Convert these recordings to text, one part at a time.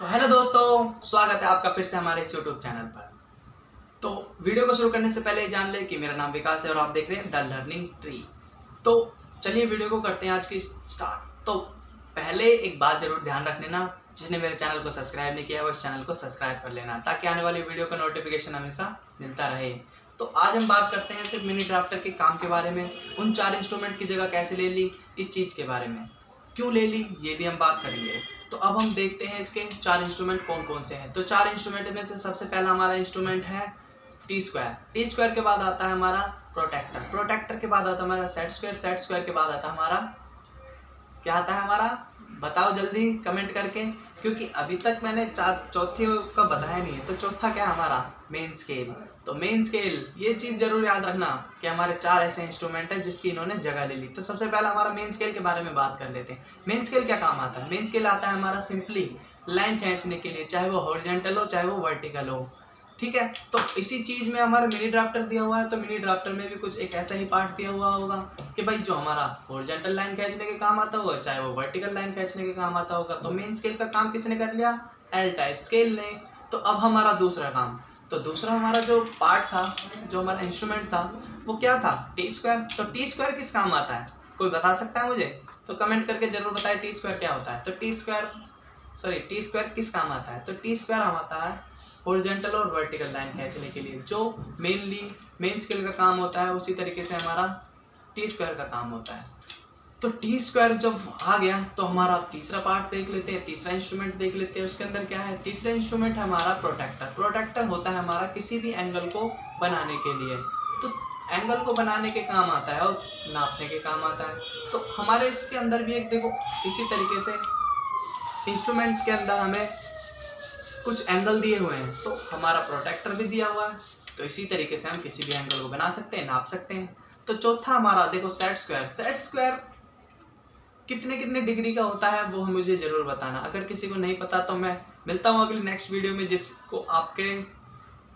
तो हेलो दोस्तों, स्वागत है आपका फिर से हमारे इस यूट्यूब चैनल पर। तो वीडियो को शुरू करने से पहले जान ले कि मेरा नाम विकास है और आप देख रहे हैं द लर्निंग ट्री। तो चलिए वीडियो को करते हैं आज की स्टार्ट। तो पहले एक बात जरूर ध्यान रख लेना, जिसने मेरे चैनल को सब्सक्राइब नहीं किया है वो इस चैनल को सब्सक्राइब कर लेना, ताकि आने वाली वीडियो का नोटिफिकेशन हमेशा मिलता रहे। तो आज हम बात करते हैं सिर्फ मिनी ड्राफ्टर के काम के बारे में, उन 4 इंस्ट्रूमेंट की जगह कैसे ले ली, इस चीज़ के बारे में, क्यों ले ली ये भी हम बात करेंगे। तो अब हम देखते हैं इसके 4 इंस्ट्रूमेंट कौन कौन से हैं। तो 4 इंस्ट्रूमेंट में से सबसे पहला हमारा इंस्ट्रूमेंट है टी स्क्वायर। टी स्क्वायर के बाद आता है हमारा प्रोटेक्टर। प्रोटेक्टर के बाद आता है हमारा सेट स्क्वायर। सेट स्क्वायर के बाद आता है हमारा क्या आता है हमारा, बताओ जल्दी कमेंट करके, क्योंकि अभी तक मैंने चौथे का बताया नहीं है। तो चौथा क्या है हमारा, मेन स्केल। तो मेन स्केल, ये चीज़ जरूर याद रखना कि हमारे 4 ऐसे इंस्ट्रूमेंट हैं जिसकी इन्होंने जगह ले ली। तो सबसे पहला हमारा मेन स्केल के बारे में बात कर लेते हैं। मेन स्केल क्या काम आता है? मेन स्केल आता है हमारा सिंपली लाइन खींचने के लिए, चाहे वो हॉरिजॉन्टल हो चाहे वो वर्टिकल हो, ठीक है। तो इसी चीज़ में हमारा मिनी ड्राफ्टर दिया हुआ है। तो मिनी ड्राफ्टर में भी कुछ एक ऐसा ही पार्ट दिया हुआ होगा कि भाई जो हमारा हॉरिजॉन्टल लाइन खींचने के काम आता होगा, चाहे वो वर्टिकल लाइन खींचने के काम आता होगा। तो मेन स्केल का काम किसने कर लिया? एल टाइप स्केल ने। तो अब हमारा दूसरा काम, तो दूसरा हमारा जो पार्ट था, जो हमारा इंस्ट्रूमेंट था, वो क्या था? T square. तो टी स्क्वायर किस काम आता है, कोई बता सकता है मुझे? तो कमेंट करके जरूर बताए टी स्क्वायर क्या होता है। तो टी स्क्वायर किस काम आता है? तो टी स्क्वायर हम आता है हॉरिजॉन्टल और वर्टिकल लाइन खींचने के लिए, जो मेनली मेन स्केल का काम होता है, उसी तरीके से हमारा टी स्क्वायर का काम होता है। तो टी स्क्वायर जब आ गया तो हमारा तीसरा पार्ट देख लेते हैं, तीसरा इंस्ट्रूमेंट देख लेते हैं। उसके अंदर क्या है? तीसरा इंस्ट्रूमेंट है हमारा प्रोटेक्टर। प्रोटेक्टर होता है हमारा किसी भी एंगल को बनाने के लिए। तो एंगल को बनाने के काम आता है और नापने के काम आता है। तो हमारे इसके अंदर भी एक देखो, इसी तरीके से इंस्ट्रूमेंट के अंदर हमें कुछ एंगल दिए हुए हैं, तो हमारा प्रोटेक्टर भी दिया हुआ है। तो इसी तरीके से हम किसी भी एंगल को बना सकते हैं, नाप सकते हैं। तो चौथा हमारा देखो सेट स्क्वायर। सेट स्क्वायर कितने कितने डिग्री का होता है वो मुझे जरूर बताना। अगर किसी को नहीं पता तो मैं मिलता हूँ अगली नेक्स्ट वीडियो में, जिसको आपके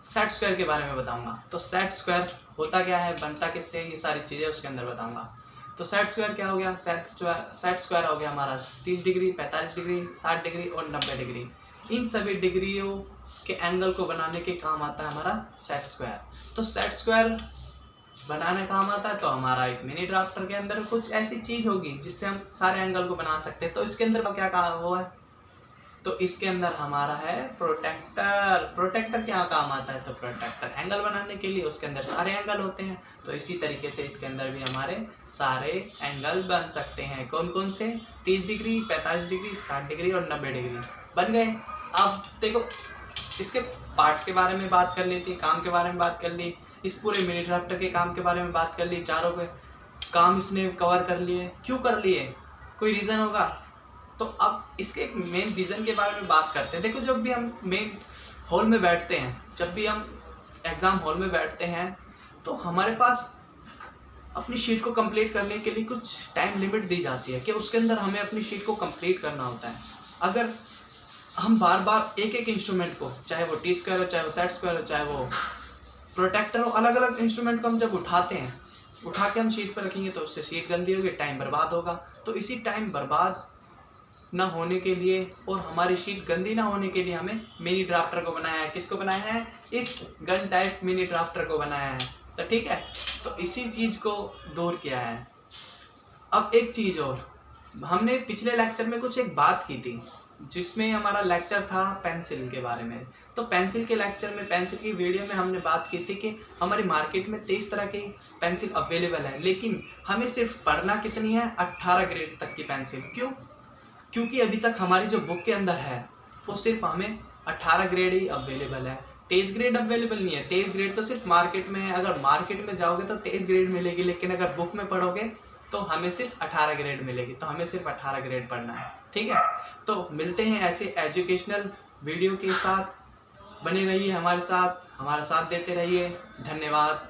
सेट स्क्वायर के बारे में बताऊंगा। तो सेट स्क्वायर होता क्या है, बनता किससे, ये सारी चीज़ें उसके अंदर बताऊंगा। तो सेट स्क्वायर क्या हो गया? सेट स्क्वायर हो गया हमारा 30 डिग्री, 45 डिग्री, 60 डिग्री और 90 डिग्री। इन सभी डिग्रियों के एंगल को बनाने के काम आता है हमारा सेट स्क्वायर। तो सेट स्क्वायर बनाने काम आता है। तो हमारा एक मिनी ड्राफ्टर के अंदर कुछ ऐसी चीज़ होगी जिससे हम सारे एंगल को बना सकते हैं। तो इसके अंदर क्या काम हुआ है? तो इसके अंदर हमारा है प्रोटेक्टर। प्रोटेक्टर क्या काम आता है? तो प्रोटेक्टर एंगल बनाने के लिए, उसके अंदर सारे एंगल होते हैं। तो इसी तरीके से इसके अंदर भी हमारे सारे एंगल बन सकते हैं। कौन कौन से? 30 डिग्री, 45 डिग्री, 60 डिग्री और 90 डिग्री बन गए। अब देखो इसके पार्ट्स के बारे में बात कर लेती, काम के बारे में बात कर ली, इस पूरे मिनी ड्राफ्टर के काम के बारे में बात कर ली। चारों के काम इसने कवर कर लिए। क्यों कर लिए? कोई रीज़न होगा। तो अब इसके एक मेन रीज़न के बारे में बात करते हैं। देखो जब भी हम मेन हॉल में बैठते हैं, जब भी हम एग्ज़ाम हॉल में बैठते हैं, तो हमारे पास अपनी शीट को कंप्लीट करने के लिए कुछ टाइम लिमिट दी जाती है कि उसके अंदर हमें अपनी शीट को कंप्लीट करना होता है। अगर हम बार बार एक एक इंस्ट्रूमेंट को, चाहे वो टी स्क्वायर हो, चाहे वो सेट स्क्वायर हो, चाहे वो प्रोटेक्टर हो, अलग अलग इंस्ट्रूमेंट को हम जब उठाते हैं, उठा के हम शीट पर रखेंगे तो उससे शीट गंदी होगी, टाइम बर्बाद होगा। तो इसी टाइम बर्बाद ना होने के लिए और हमारी शीट गंदी ना होने के लिए हमें मिनी ड्राफ्टर को बनाया है। किसको बनाया है? इस गन टाइप मिनी ड्राफ्टर को बनाया है। तो ठीक है, तो इसी चीज़ को दूर किया है। अब एक चीज़ और, हमने पिछले लेक्चर में कुछ एक बात की थी, जिसमें हमारा लेक्चर था पेंसिल के बारे में। तो पेंसिल के लेक्चर में, पेंसिल की वीडियो में हमने बात की थी कि हमारी मार्केट में 23 तरह की पेंसिल अवेलेबल है, लेकिन हमें सिर्फ पढ़ना कितनी है? 18 ग्रेड तक की पेंसिल। क्यों? क्योंकि अभी तक हमारी जो बुक के अंदर है वो सिर्फ हमें 18 ग्रेड ही अवेलेबल है, 23 ग्रेड अवेलेबल नहीं है। 23 ग्रेड तो सिर्फ मार्केट में है। अगर मार्केट में जाओगे तो 23 ग्रेड मिलेगी, लेकिन अगर बुक में पढ़ोगे तो हमें सिर्फ 18 ग्रेड मिलेगी। तो हमें सिर्फ 18 ग्रेड पढ़ना है, ठीक है। तो मिलते हैं ऐसे एजुकेशनल वीडियो के साथ, बने रहिए हमारे साथ, हमारा साथ देते रहिए। धन्यवाद।